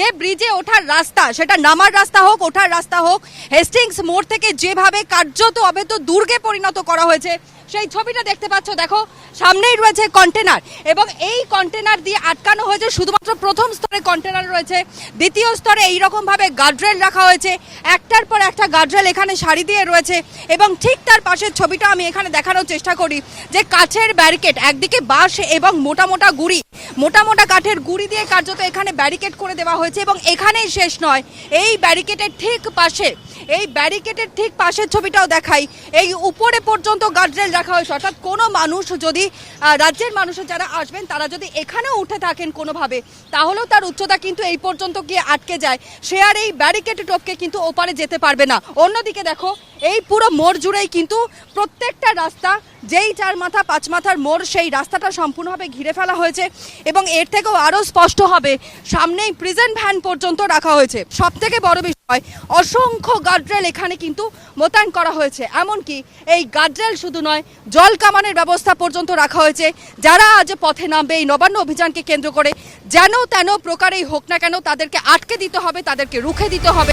যে ব্রিজে ওঠার রাস্তা, সেটা নামার রাস্তা হোক ওঠার রাস্তা হোক, হেস্টিংস মোড় থেকে যেভাবে কার্যত অবৈধ দুর্গে পরিণত করা হয়েছে সেই ছবিটা দেখতে পাচ্ছ। দেখো সামনেই রয়েছে কন্টেনার এবং এই কন্টেনার দিয়ে আটকানো হয়েছে। শুধুমাত্র প্রথম স্তরে কন্টেনার রয়েছে, দ্বিতীয় স্তরে এইরকম ভাবে গার্ডরেল রাখা হয়েছে, একটার পর একটা গার্ডরেল এখানে সারি দিয়ে রয়েছে এবং ঠিক তার পাশের ছবিটা আমি এখানে দেখানোর চেষ্টা করি যে কাছের ব্যারিকেড, একদিকে বাঁশ এবং মোটা মোটা কাঠের গুড়ি দিয়ে কার্যত এখানে ব্যারিকেড করে দেওয়া হয়েছে এবং এখানেই শেষ নয়, এই ব্যারিকেডের ঠিক পাশের ছবিটাও দেখাই, এই উপরে পর্যন্ত গার্ডরেল রাখা হয়েছে। অর্থাৎ কোনো মানুষ যদি রাজ্যের মানুষের যারা আসবেন তারা যদি এখানেও উঠে থাকেন কোনোভাবে, তাহলেও তার উচ্চতা কিন্তু এই পর্যন্ত গিয়ে আটকে যায়, সে আর এই ব্যারিকেড টপকে কিন্তু ওপারে যেতে পারবে না। অন্যদিকে দেখো এই পুরো মোড় জুড়েই কিন্তু প্রত্যেকটা রাস্তা, যেই 4 মাথা 5 মাথার মোড়, সেই রাস্তাটা সম্পূর্ণভাবে ঘিরে ফেলা হয়েছে এবং এর থেকেও আরও স্পষ্ট হবে সামনেই প্রিজন ভ্যান পর্যন্ত রাখা হয়েছে। সব থেকে বড় বিষয়, অসংখ্য গার্ডরেল এখানে কিন্তু মোতায়েন করা হয়েছে। এমনকি এই গার্ডরেল শুধু নয়, জল কামানের ব্যবস্থা পর্যন্ত রাখা হয়েছে। যারা আজ পথে নামবে এই নবান্ন অভিযানকে কেন্দ্র করে, যেন তেন প্রকারেই হোক না কেন, তাদেরকে আটকে দিতে হবে, তাদেরকে রুখে দিতে হবে।